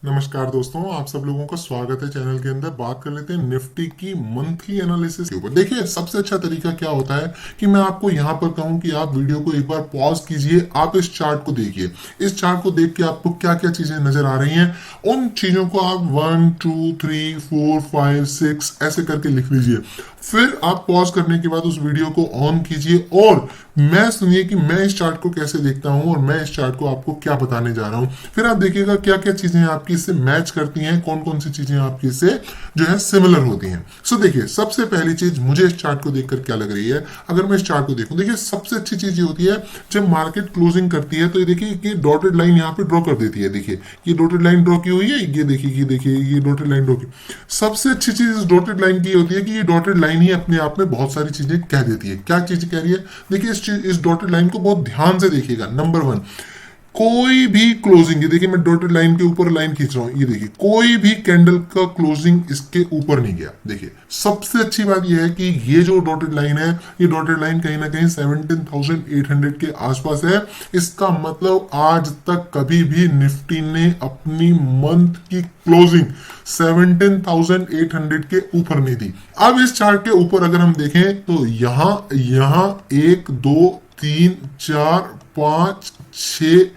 नमस्कार दोस्तों, आप सब लोगों का स्वागत है चैनल के अंदर। बात कर लेते हैं निफ्टी की मंथली एनालिसिस के ऊपर। देखिए, सबसे अच्छा तरीका क्या होता है कि मैं आपको यहाँ पर कहूँ कि आप वीडियो को एक बार पॉज कीजिए, आप इस चार्ट को देखिए। इस चार्ट को देख के आपको क्या क्या चीजें नजर आ रही हैं, उन चीजों को आप 1 2 3 4 5 6 ऐसे करके लिख लीजिए। फिर आप पॉज करने के बाद उस वीडियो को ऑन कीजिए और मैं सुनिए कि मैं इस चार्ट को कैसे देखता हूं और मैं इस चार्ट को आपको क्या बताने जा रहा हूं। फिर आप देखिएगा क्या क्या चीजें आपकी इससे मैच करती हैं, कौन कौन सी चीजें आपकी इससे जो है सिमिलर होती हैं। सो देखिए, सबसे पहली चीज मुझे इस चार्ट को देखकर क्या लग रही है। अगर मैं इस चार्ट को देखूं, देखिए सबसे अच्छी चीज ये होती है जब मार्केट क्लोजिंग करती है तो ये देखिए कि डॉटेड लाइन यहाँ पे ड्रॉ कर देती है। देखिए ये डॉटेड लाइन ड्रॉ की हुई है, ये देखिए ये डॉटेड लाइन ड्रॉ की। सबसे अच्छी चीज इस डॉटेड लाइन की होती है कि ये डॉटेड लाइन ही अपने आप में बहुत सारी चीजें कह देती है। क्या चीज कह रही है? देखिए इस डॉटेड लाइन को बहुत ध्यान से देखिएगा। नंबर वन, कोई भी क्लोजिंग, ये देखिए मैं डॉटेड लाइन के ऊपर लाइन खींच रहा हूं, ये देखिए कोई भी कैंडल का क्लोजिंग इसके ऊपर नहीं गया। देखिए सबसे अच्छी बात यह है कि ये जो डॉटेड लाइन है, ये डॉटेड लाइन कहीं ना कहीं 17,800 के आसपास है। इसका मतलब आज तक कभी भी निफ्टी ने अपनी मंथ की क्लोजिंग 17,800 के ऊपर नहीं दी। अब इस चार्ट के ऊपर अगर हम देखें तो यहां यहां 1 2 3 4 5 6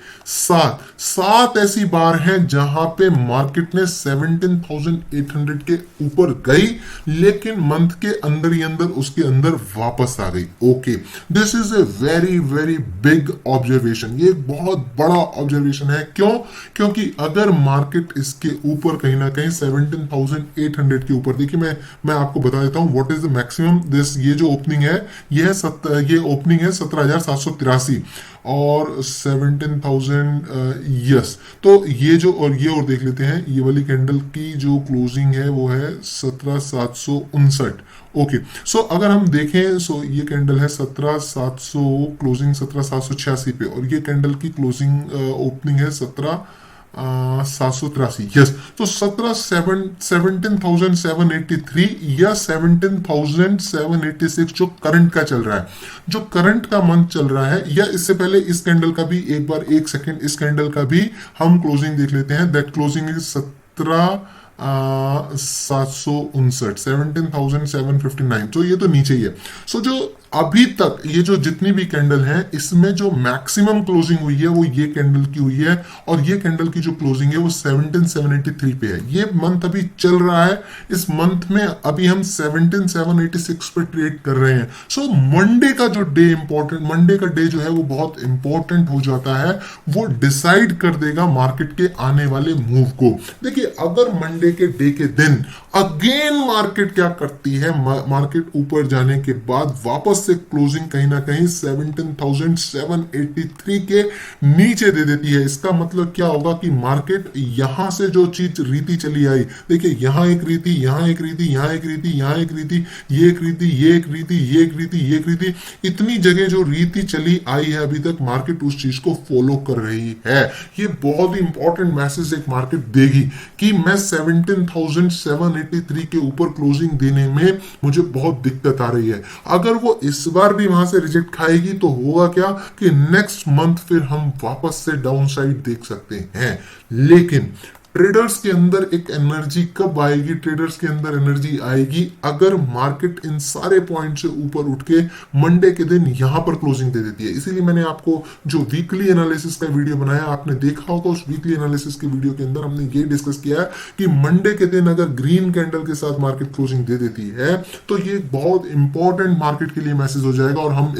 7 ऐसी बार हैं जहां पे मार्केट ने 17,800 के ऊपर गई, लेकिन मंथ के अंदर ही अंदर उसके अंदर वापस आ गई। Okay, this is a very very big observation. ये एक बहुत बड़ा ऑब्जर्वेशन है। क्यों? क्योंकि अगर मार्केट इसके ऊपर कहीं ना कहीं 17,800 के ऊपर, देखिए मैं आपको बता देता हूं what is the maximum this. ये जो ओपनिंग है ये ओपनिंग है 17,783 और 17,000 यस। तो ये जो और देख लेते हैं, ये वाली कैंडल की जो क्लोजिंग है वो है 17,759। ओके, सो अगर हम देखें, सो ये कैंडल है 17,700 क्लोजिंग 17,786 पे, और ये कैंडल की क्लोजिंग ओपनिंग है 17,783। यस, तो 17,783 या 17,786 जो करंट का चल रहा है, जो करंट का मंथ चल रहा है, या इससे पहले इस कैंडल का भी एक बार एक सेकंड इस कैंडल का भी हम क्लोजिंग देख लेते हैं। That closing is 17,759, 17,759। तो ये तो नीचे ही है। सो जो अभी तक ये जो जितनी भी कैंडल है, इसमें जो मैक्सिमम क्लोजिंग हुई है वो ये कैंडल की हुई है, और ये कैंडल की जो क्लोजिंग है वो 17,783 पे है। ये मंथ अभी चल रहा है। इस मंथ में अभी हम 17,786 पे ट्रेड कर रहे हैं। सो मंडे का जो डे इंपॉर्टेंट, मंडे का डे जो है वो बहुत इंपॉर्टेंट हो जाता है। वो डिसाइड कर देगा मार्केट के आने वाले मूव को। देखिए, अगर मंडे के डे के दिन अगेन मार्केट क्या करती है, मार्केट ऊपर जाने के बाद वापस से क्लोजिंग कहीं ना कहीं 17,783 के नीचे दे देती है, इसका मतलब क्या होगा कि मार्केट यहां से जो चीज रीति चली आई, देखिए यहां एक रीति, यहां एक रीति, यहां एक रीति, यहां एक रीति, ये एक रीति, ये एक रीति, ये एक रीति, ये एक रीति, इतनी जगह जो रीति चली आई है अभी तक, मार्केट उस चीज को फॉलो कर रही है। ये बहुत ही इंपॉर्टेंट मैसेज एक मार्केट देगी कि मैं 17,783 के ऊपर क्लोजिंग देने में मुझे बहुत दिक्कत आ रही है। अगर वो इस बार भी वहां से रिजेक्ट खाएगी तो होगा क्या कि नेक्स्ट मंथ फिर हम वापस से डाउन साइड देख सकते हैं। लेकिन ट्रेडर्स के अंदर एक एनर्जी कब आएगी? ट्रेडर्स के अंदर एनर्जी आएगी अगर मार्केट इन सारे पॉइंट से ऊपर उठ के मंडे के दिन यहां पर क्लोजिंग दे देती है। इसीलिए मैंने आपको जो वीकली एनालिसिस का वीडियो बनाया, आपने देखा होगा, उस वीकली एनालिसिस के वीडियो के अंदर हमने ये डिस्कस किया है कि मंडे के दिन अगर ग्रीन कैंडल के साथ मार्केट क्लोजिंग दे देती है तो ये बहुत इंपॉर्टेंट मार्केट के लिए मैसेज हो जाएगा, और हम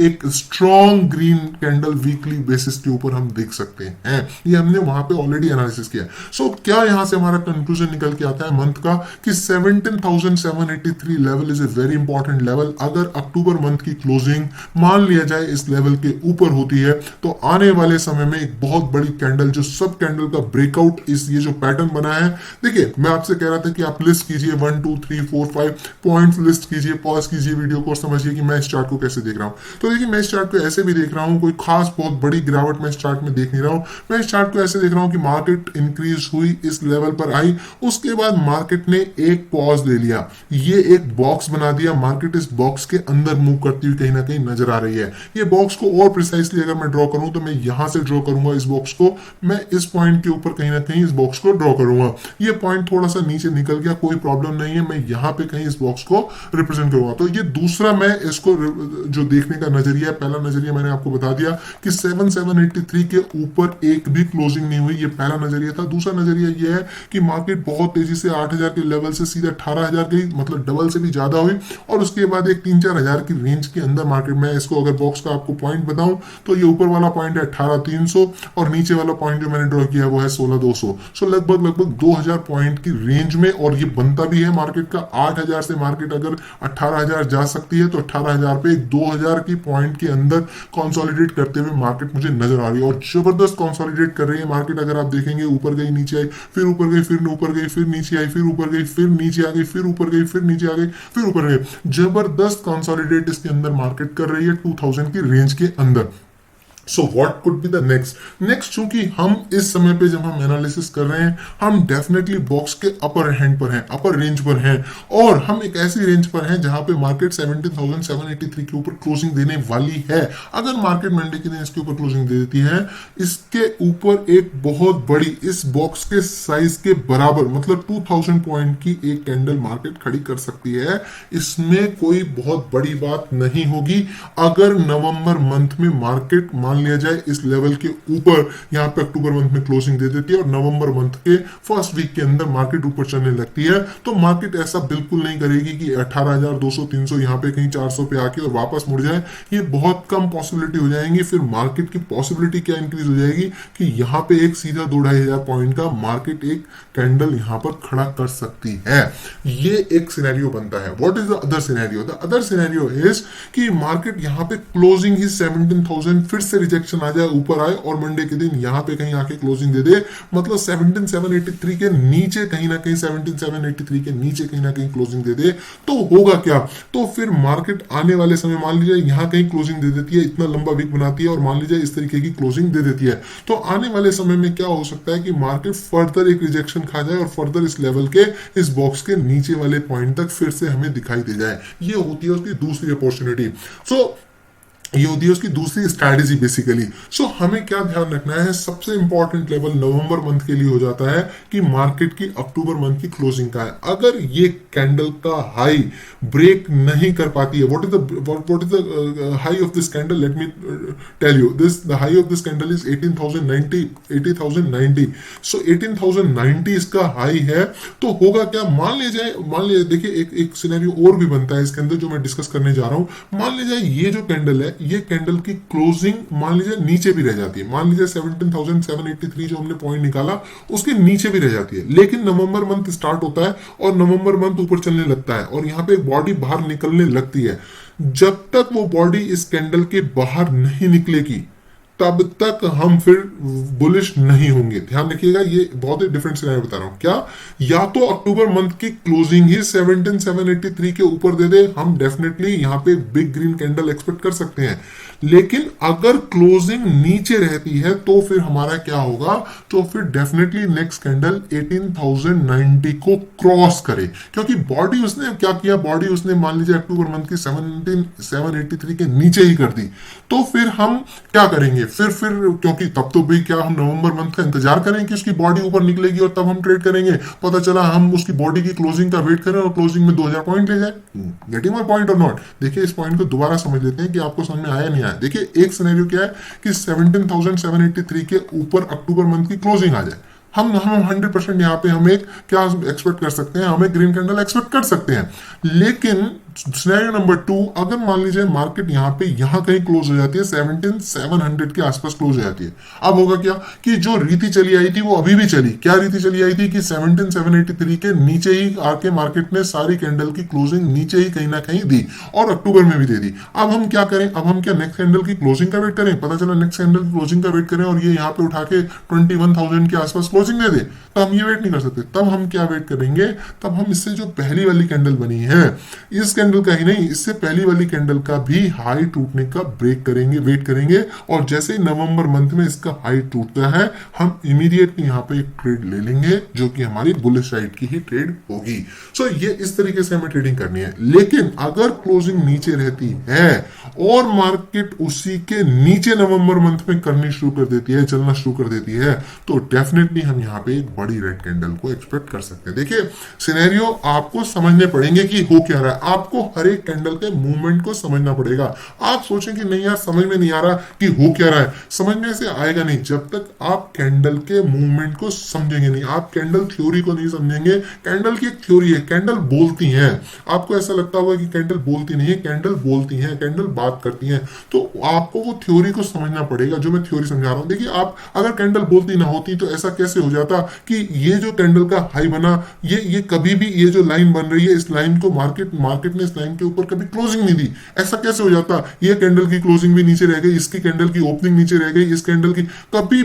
एक strong green candle weekly basis के ऊपर हम देख सकते हैं। ये हमने वहां पे ऑलरेडी एनालिसिस किया। सो क्या यहां से हमारा कंक्लूजन निकल के आता है मंथ का कि 17,783 level is a very important level. अगर अक्टूबर मंथ की क्लोजिंग मान लिया जाए इस लेवल के ऊपर होती है तो आने वाले समय में एक बहुत बड़ी कैंडल, जो सब कैंडल का ब्रेकआउट, इस ये जो पैटर्न बना है, देखिए मैं आपसे कह रहा था कि आप लिस्ट कीजिए 1 2 3 4 5 पॉइंट लिस्ट कीजिए, पॉज कीजिए वीडियो को और समझिए कि मैं इस चार्ट को कैसे देख रहा हूं। तो देखिए मैं इस चार्ट को ऐसे भी देख रहा हूं, कोई खास बहुत बड़ी गिरावट मैं इस चार्ट में देख नहीं रहा हूं। मैं इस चार्ट को ऐसे देख रहा हूं कि मार्केट इंक्रीज हुई, इस लेवल पर आई, उसके बाद मार्केट ने एक पॉज ले लिया, ये एक बॉक्स बना दिया, मार्केट इस बॉक्स के अंदर मूव करती हुई कहीं ना कहीं नजर आ रही है। ये बॉक्स को और प्रिसाइसली अगर मैं ड्रॉ करूं तो मैं यहां से ड्रॉ करूंगा इस बॉक्स को, मैं इस पॉइंट के ऊपर कहीं ना कहीं इस बॉक्स को ड्रॉ करूंगा। ये पॉइंट थोड़ा सा नीचे निकल गया, कोई प्रॉब्लम नहीं है, मैं यहां पे कहीं इस बॉक्स को रिप्रेजेंट करूंगा। तो ये दूसरा मैं इसको जो देखने का नजरिया है, पहला नजरिया मैंने आपको बता दिया कि 7783 के ऊपर एक भी क्लोजिंग नहीं हुई, ये पहला नजरिया था। दूसरा नजरिया ये है कि मार्केट बहुत तेजी से 8000 के लेवल से सीधे 18000 गई, मतलब डबल से भी ज्यादा हुई, और उसके बाद एक 3-4 हजार की रेंज के अंदर मार्केट में, इसको अगर बॉक्स का आपको पॉइंट बताऊं तो ये ऊपर वाला पॉइंट है 18300 और नीचे वाला पॉइंट जो मैंने ड्रॉ किया वो है 16200। सो लगभग 2000 पॉइंट की रेंज में, और ये बनता भी है मार्केट का। 8000 से मार्केट अगर 18000 जा सकती है तो 18000 पे 2000 की पॉइंट के अंदर कंसोलिडेट करते हुए मार्केट मुझे नजर आ रही है, और जबरदस्त कंसोलिडेट कर रही है मार्केट। अगर आप देखेंगे ऊपर गई, नीचे आई, फिर ऊपर गई, फिर ऊपर गई, फिर नीचे आई, फिर ऊपर गई, फिर नीचे आ गई, फिर ऊपर गई, फिर नीचे आ गई, फिर ऊपर गई। जबरदस्त कंसोलिडेट इसके अंदर मार्केट कर रही है 2000 की रेंज के अंदर। So what could be the next चूंकि हम इस समय पे जब हम एनालिसिस कर रहे हैं, हम डेफिनेटली बॉक्स के अपर हैंड पर हैं, अपर रेंज पर हैं, और हम एक ऐसी रेंज पर हैं जहां पे मार्केट 17,783 के ऊपर क्लोजिंग देने वाली है। अगर मार्केट मंडे के दिन इसके ऊपर क्लोजिंग दे देती है, इसके ऊपर एक बहुत बड़ी, इस बॉक्स के साइज के बराबर, मतलब 2000 पॉइंट की एक कैंडल मार्केट खड़ी कर सकती है। इसमें कोई बहुत बड़ी बात नहीं होगी अगर नवंबर मंथ में मार्केट मान लिया जाए इस लेवल के ऊपर यहां पे अक्टूबर मंथ में क्लोजिंग दे देती है और नवंबर मंथ के फर्स्ट वीक के अंदर मार्केट ऊपर चलने लगती है, तो मार्केट ऐसा बिल्कुल नहीं करेगी कि 18,200 300 यहां पे कहीं 400 पे आके और वापस मुड़ जाए। ये बहुत कम पॉसिबिलिटी हो जाएंगी। फिर मार्केट की पॉसिबिलिटी क्या इंक्रीज हो जाएगी कि यहां पे एक सीधा 2-2,500 पॉइंट का मार्केट एक कैंडल यहां पर खड़ा कर सकती है। ये एक सिनेरियो बनता है। What is the other scenario? The other scenario is कि मार्केट यहां पे क्लोजिंग ही 17,000 फिर से रिजेक्शन आ जाए, ऊपर आए और मंडे के दिन यहां पे कहीं आके क्लोजिंग दे दे, मतलब 17,783 के नीचे कहीं ना कहीं 17,783 के नीचे कहीं ना कहीं क्लोजिंग दे दे, तो होगा क्या? तो फिर मार्केट आने वाले समय मान लीजिए यहां कहीं क्लोजिंग दे देती है, इतना लंबा वीक बनाती है और मान लीजिए इस तरीके की क्लोजिंग दे देती है, तो आने वाले समय में क्या हो सकता है कि मार्केट फर्दर एक रिजेक्शन खा जाए और फर्दर इस लेवल के, इस बॉक्स के नीचे वाले पॉइंट तक फिर से हमें दिखाई दे जाए। ये होती है उसकी दूसरी अपॉर्चुनिटी। ये होती है उसकी दूसरी स्ट्रैटेजी बेसिकली। सो हमें क्या ध्यान रखना है, सबसे इंपॉर्टेंट लेवल नवंबर मंथ के लिए हो जाता है कि मार्केट की अक्टूबर मंथ की क्लोजिंग का है। अगर ये कैंडल का हाई ब्रेक नहीं कर पाती है, what is the high of this candle? Let me tell you this, the high of this candle is 80,090। So 18,090 इसका हाई है, तो होगा क्या? मान लीजिए देखिए एक सिनेरियो और भी बनता है इसके अंदर जो मैं डिस्कस करने जा रहा हूं। मान लीजिए ये जो कैंडल है, ये कैंडल की क्लोजिंग मान लीजिए नीचे भी रह जाती है, मान लीजिए 17,783 जो हमने पॉइंट निकाला उसके नीचे भी रह जाती है, लेकिन नवंबर मंथ स्टार्ट होता है और नवंबर मंथ ऊपर चलने लगता है और यहां पे एक बॉडी बाहर निकलने लगती है। जब तक वो बॉडी इस कैंडल के बाहर नहीं निकलेगी तब तक हम फिर बुलिश नहीं होंगे। ध्यान रखिएगा, ये बहुत ही डिफरेंट सिनेरियो बता रहा हूं। क्या? या तो अक्टूबर मंथ की क्लोजिंग ही 17,783 के ऊपर दे दे, हम डेफिनेटली यहां पे बिग ग्रीन कैंडल एक्सपेक्ट कर सकते हैं, लेकिन अगर क्लोजिंग नीचे रहती है तो फिर हमारा क्या होगा? तो फिर डेफिनेटली नेक्स्ट कैंडल 18,090 को क्रॉस करे, क्योंकि बॉडी उसने क्या किया, बॉडी उसने मान लीजिए अक्टूबर मंथ की 17,783 के नीचे ही कर दी, तो फिर हम क्या करेंगे? फिर क्योंकि तब तो भी क्या हम नवंबर मंथ का इंतजार करें कि उसकी बॉडी ऊपर निकलेगी और तब हम ट्रेड करेंगे? पता चला हम उसकी बॉडी की क्लोजिंग का वेट करें और क्लोजिंग में 2000 पॉइंट ले जाए। गेटिंग माय पॉइंट और नॉट? देखिए इस पॉइंट को दोबारा समझ लेते हैं कि आपको समझ में आया नहीं आया। देखिए एक सिनेरियो क्या है कि 17,783 के ऊपर अक्टूबर मंथ की क्लोजिंग आ जाए, हम 100% यहाँ पे हम एक क्या एक्सपेक्ट कर सकते हैं, हमें ग्रीन कैंडल एक्सपेक्ट कर सकते हैं। लेकिन सिनेरियो नंबर 2, अगर मान लीजिए मार्केट यहाँ कहीं क्लोज हो जाती है, 17,700 के आसपास क्लोज हो जाती है, अब होगा क्या कि जो रीति चली आई थी वो अभी भी चली। क्या रीति चली आई थी कि 17,783 के नीचे ही आके मार्केट ने सारी कैंडल की क्लोजिंग नीचे ही कहीं ना कहीं दी और अक्टूबर में भी दे दी। अब हम क्या करें? अब हम क्या नेक्स्ट कैंडल की क्लोजिंग का वेट करें? पता चला नेक्स्ट कैंडल की क्लोजिंग का वेट करें और ये यहाँ पे उठा के 21,000 के आसपास क्लोजिंग दे दे, तो हम ये वेट नहीं कर सकते। तब हम क्या वेट करेंगे? तब हम इससे जो पहली वाली कैंडल बनी है, इस कैंडल का ही नहीं, इससे पहली वाली कैंडल का भी हाई टूटने का ब्रेक करेंगे, वेट करेंगे, और जैसे ही नवंबर मंथ में इसका हाई टूटता है हम इमीडिएटली यहाँ पे एक ट्रेड ले लेंगे जो कि हमारी बुलिश साइड की ही ट्रेड होगी। सो ये इस तरीके से हमें ट्रेडिंग करनी है। लेकिन अगर क्लोजिंग नीचे रहती है और मार्केट उसी के नीचे नवंबर मंथ में करनी शुरू कर देती है, चलना शुरू कर देती है, तो डेफिनेटली हम यहाँ पे एक बड़ी रेड कैंडल को एक्सपेक्ट कर सकते हैं। देखिए सिनेरियो आपको समझने पड़ेंगे कि हो क्या रहा है, आपको हर एक कैंडल के मूवमेंट को समझना पड़ेगा। आप सोचें कि नहीं यार समझ में नहीं आ रहा कि हो क्या रहा है, समझ में से आएगा नहीं जब तक आप कैंडल के मूवमेंट को समझेंगे नहीं, आप कैंडल थ्योरी को नहीं समझेंगे। कैंडल की एक थ्योरी है, कैंडल बोलती हैं। आपको ऐसा लगता होगा कि कैंडल बोलती नहीं है, कैंडल बोलती हैं, कैंडल बात करती हैं। तो आपको वो थ्योरी को समझना पड़ेगा जो मैं थ्योरी समझा रहा हूं। देखिए आप अगर कैंडल बोलती ना होती तो ऐसा कैसे हो जाता कि ये जो कैंडल का हाई बना, ये कभी भी ये जो लाइन बन रही है, इस लाइन को मार्केट ने इस लाइन के ऊपर कभी क्लोजिंग नहीं दी, ऐसा कैसे हो जाता? ये कैंडल की क्लोजिंग भी नीचे रह गई, इसकी कैंडल की ओपनिंग नीचे रह गई, इस कैंडल की कभी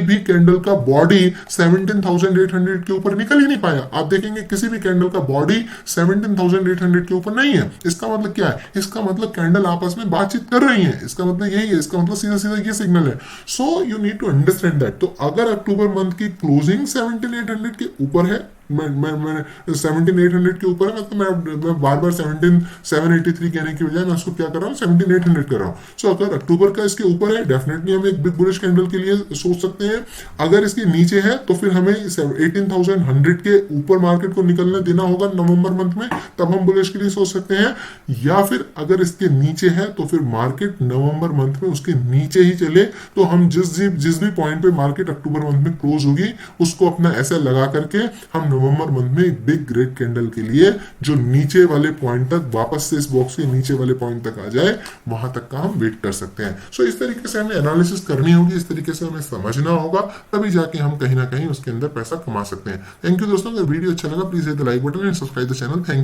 भी कैंडल का बॉडी 17,800 के ऊपर निकल ही नहीं पाया। आप देखेंगे किसी भी कैंडल का बॉडी 17,800 के ऊपर नहीं है। इसका मतलब क्या है? इसका मतलब कैंडल आपस में बातचीत कर रही है, इसका मतलब यही है, इसका मतलब सीधा सीधा ये सिग्नल है। So you need to understand that. तो अगर अक्टूबर मंथ की क्लोजिंग 17,800 के ऊपर है, मैं 17,800 के ऊपर है, मतलब मैं बार बार 17,783 कहने की बजाय मैं उसको क्या कर रहा हूँ, 17,800 कर रहा हूँ। सो अगर अक्टूबर का इसके ऊपर है, डेफिनेटली हम एक बिग बुलिश कैंडल के लिए सोच सकते हैं। अगर इसके नीचे है तो फिर हमें 18,100 के ऊपर मार्केट को निकलने देना होगा नवंबर मंथ में, तब हम बुलिश के लिए सोच सकते हैं। या फिर अगर इसके नीचे है तो फिर मार्केट नवंबर मंथ में उसके नीचे ही चले, तो हम जिस भी पॉइंट पे मार्केट अक्टूबर मंथ में क्लोज होगी उसको अपना ऐसा लगा करके हम नवंबर मंथ में एक बिग रेड कैंडल के लिए जो नीचे वाले पॉइंट तक, वापस से इस बॉक्स के नीचे वाले पॉइंट तक आ जाए, वहां तक का हम वेट कर सकते हैं। सो इस तरीके से हमें एनालिसिस करनी होगी, इस तरीके से हमें समझना होगा, तभी जाके हम कहीं ना कहीं उसके अंदर पैसा कमा सकते हैं। थैंक यू दोस्तों। अगर वीडियो अच्छा लगा please hit the like button and subscribe the channel. Thank you.